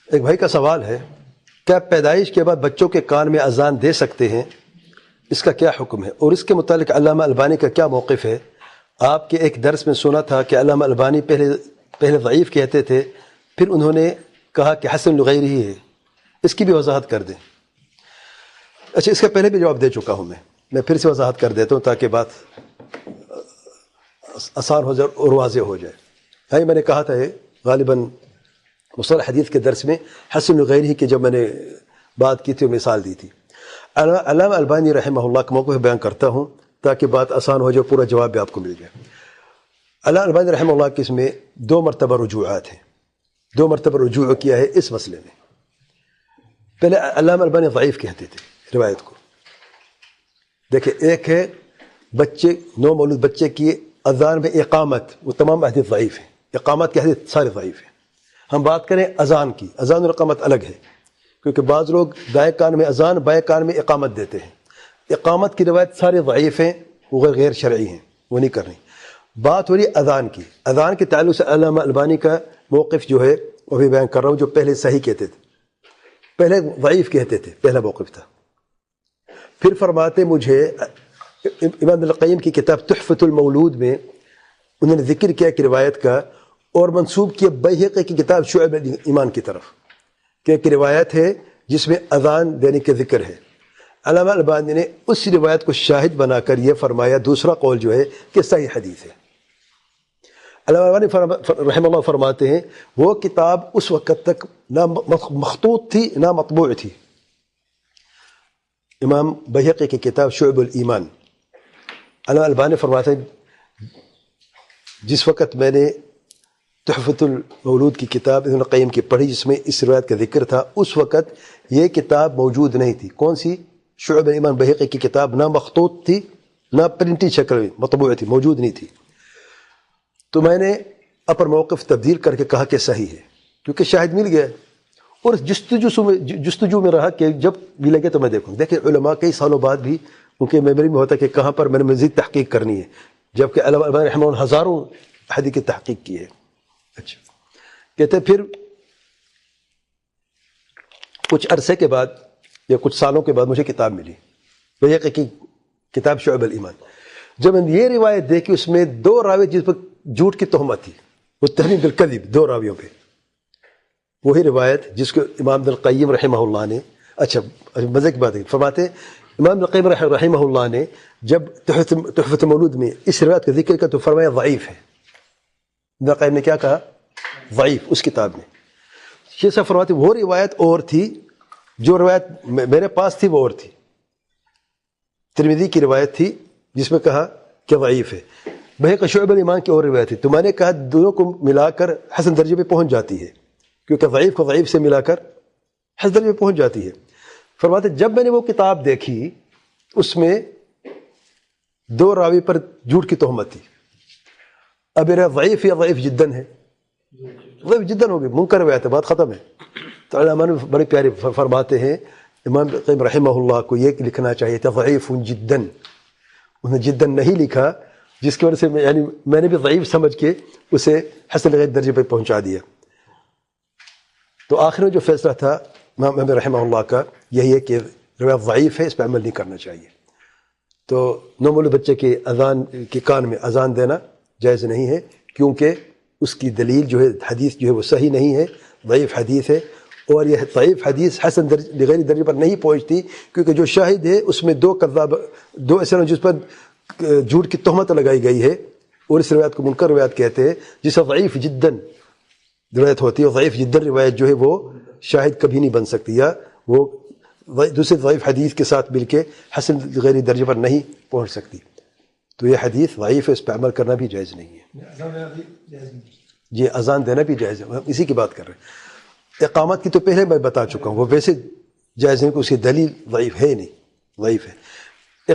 ایک بھائی کا سوال ہے، کیا پیدائش کے بعد بچوں کے کان میں اذان دے سکتے ہیں؟ اس کا کیا حکم ہے؟ اور اس کے متعلق علامہ البانی کا کیا موقف ہے؟ آپ کے ایک درس میں سنا تھا کہ علامہ البانی پہلے ضعیف کہتے تھے، پھر انہوں نے کہا کہ حسن لغیرہ ہی ہے، اس کی بھی وضاحت کر دیں۔ اچھا، اس کا پہلے بھی جواب دے چکا ہوں میں پھر سے وضاحت کر دیتا ہوں تاکہ بات آسان ہو جائے اور واضح ہو جائے۔ ہاں، میں نے کہا تھا غالباً مصطلح حدیث کے درس میں حسن لغیرہ کی جب میں نے بات کی تھی اور مثال دی تھی۔ علامہ البانی رحمہ اللہ کا موقف بیان کرتا ہوں تاکہ بات آسان ہو جائے، پورا جواب بھی آپ کو مل جائے۔ علامہ البانی رحمہ اللہ کے اس میں 2 مرتبہ رجوعات ہیں، 2 مرتبہ رجوع کیا ہے اس مسئلے میں۔ پہلے علامہ البانی ضعیف کہتے تھے روایت کو۔ دیکھیں، ایک ہے بچے، نو مولود بچے کی اذان میں اقامت، وہ تمام حدیث ضعیف ہیں، اقامت کی حدیث سارے ضعیف ہیں۔ ہم بات کریں اذان کی، اذان اور اقامت الگ ہے، کیونکہ بعض لوگ دائیں کان میں اذان، بائیں کان میں اقامت دیتے ہیں۔ اقامت کی روایت سارے ضعیف ہیں، وہ غیر شرعی ہیں، وہ نہیں کرنی۔ بات ہو رہی اذان کی، اذان کے تعلق سے علامہ البانی کا موقف جو ہے وہ بھی بیان کر رہا ہوں، جو پہلے صحیح کہتے تھے، پہلے ضعیف کہتے تھے، پہلا موقف تھا۔ پھر فرماتے مجھے امام ابن القیم کی کتاب تحفۃ المولود میں انہوں نے ذکر کیا کہ روایت کا، اور منسوب کیا بیہقی کی کتاب شعب ایمان کی طرف کہ ایک روایت ہے جس میں اذان دینے کے ذکر ہے۔ علامہ البانی نے اس روایت کو شاہد بنا کر یہ فرمایا، دوسرا قول جو ہے کہ صحیح حدیث ہے۔ علامہ البانی رحمہ اللہ فرماتے ہیں وہ کتاب اس وقت تک نہ مخطوط تھی نہ مطبوع تھی، امام بیہقی کی کتاب شعب الایمان۔ علامہ البانی فرماتے ہیں جس وقت میں نے تحفۃ المولود کی کتاب ابن القیم کی پڑھی جس میں اس روایت کا ذکر تھا، اس وقت یہ کتاب موجود نہیں تھی۔ کون سی؟ شعب الایمان بیہقی کی کتاب، نہ مخطوط تھی نہ پرنٹی شکل میں مطبوع تھی، موجود نہیں تھی۔ تو میں نے اپر موقف تبدیل کر کے کہا کہ صحیح ہے، کیونکہ شاہد مل گیا، اور جستجو میں رہا کہ جب بھی لگے تو میں دیکھوں۔ دیکھیں، علماء کئی سالوں بعد بھی، کیونکہ میموری میں ہوتا ہے کہ کہاں پر میں نے مزید تحقیق کرنی ہے، جبکہ علامہ البانی رحمہ اللہ ہزاروں حدیث کی تحقیق کی ہے۔ اچھا، کہتے پھر کچھ عرصے کے بعد یا کچھ سالوں کے بعد مجھے کتاب ملی، بیہقی کی کتاب شعب الایمان۔ جب میں نے یہ روایت دیکھی، اس میں 2 راوی جس پر جھوٹ کی تہمت تھی، وہ تحریم بالکذب 2 راویوں پہ، وہی روایت جس کو امام ابن القیم رحمہ اللہ نے، اچھا مزے کی بات ہے، فرماتے ہیں امام ابن القیم رحمہ اللہ نے جب تحفۃ المولود میں اس روایت کا ذکر کیا تو فرمایا ضعیف ہے۔ ابن القیم نے کیا کہا؟ ضعیف، اس کتاب میں۔ شیخ صاحب فرماتے وہ روایت اور تھی، جو روایت میرے پاس تھی وہ اور تھی، ترمذی کی روایت تھی جس میں کہا کہ ضعیف ہے، بیہقی شعب الایمان کی اور روایت تھی۔ تو میں نے کہا دونوں کو ملا کر حسن درجے پہ پہنچ جاتی ہے، کیونکہ ضعیف کو ضعیف سے ملا کر حسن درجے پہ پہنچ جاتی ہے۔ فرماتے جب میں نے وہ کتاب دیکھی، اس میں 2 راوی پر جھوٹ کی تہمت تھی۔ اب میرا ضعیف یا ضعیف جداً ہے، ضعیف جداً ہو گئی، منکر روایت ہے، بات ختم ہے۔ تو علماء نے بڑے پیارے فرماتے ہیں امام القیم رحمہ اللہ کو یہ لکھنا چاہیے تھا ضعیف جداً، انہوں نے جداً نہیں لکھا، جس کی وجہ سے میں نے بھی ضعیف سمجھ کے اسے حسن غیر درجے پہ پہنچا دیا۔ تو آخر میں جو فیصلہ تھا امام رحمہ اللہ کا یہی ہے کہ روایت ضعیف ہے، اس پہ عمل نہیں کرنا چاہیے۔ تو نو مولود بچے کے اذان کے کان میں اذان دینا جائز نہیں ہے، کیونکہ اس کی دلیل جو ہے حدیث جو ہے وہ صحیح نہیں ہے، ضعیف حدیث ہے، اور یہ ضعیف حدیث حسن غیر درجے پر نہیں پہنچتی، کیونکہ جو شاہد ہے اس میں 2 کذاب، 2 ایسے جس پر جھوٹ کی تہمت لگائی گئی ہے، اور اس روایت کو منکر روایت کہتے ہیں، جس سے ضعیف جداً روایت ہوتی ہے۔ ضعیف جداً روایت جو ہے وہ شاہد کبھی نہیں بن سکتی، یا وہ دوسرے ضعیف حدیث کے ساتھ مل کے حسن غیر درجے پر نہیں پہنچ سکتی۔ تو یہ حدیث ضعیف ہے، اس پہ عمل کرنا بھی جائز نہیں ہے۔ جی، اذان دینا بھی جائز ہے، ہم اسی کی بات کر رہے ہیں۔ اقامت کی تو پہلے میں بتا چکا ہوں، وہ ویسے جائز نہیں کہ اس کی دلیل ضعیف ہے، نہیں ضعیف ہے۔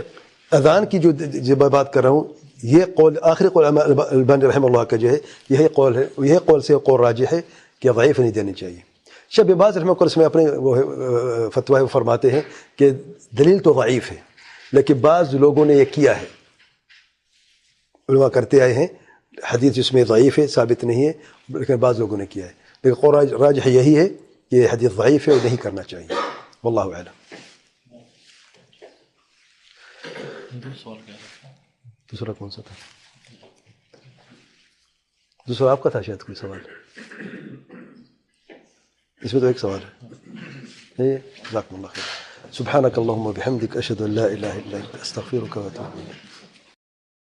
اذان کی جو میں بات کر رہا ہوں، یہ قول آخری قول البانی رحمہ اللہ کا جو ہے یہی قول ہے، یہی قول سے قول راجح ہے کہ ضعیف نہیں دینی چاہیے۔ شیخ بن باز رحمہ اللہ اس میں اپنے فتویٰ فرماتے ہیں کہ دلیل تو ضعیف ہے، لیکن بعض لوگوں نے یہ کیا ہے، علماء کرتے آئے ہیں، حدیث جس میں ضعیف ہے، ثابت نہیں ہے، لیکن بعض لوگوں نے کیا ہے۔ لیکن قول راجح یہی ہے یہ حدیث ضعیف ہے اور نہیں کرنا چاہیے. واللہ اعلم. دوسرا کون سا تھا؟ دوسرا آپ کا تھا شاید کوئی سوال. اس میں تو ایک سوال ہے. جزاکم اللہ خیر. سبحانک اللہم وبحمدک اشہد ان لا الہ الا انت استغفرک واتوب الیک.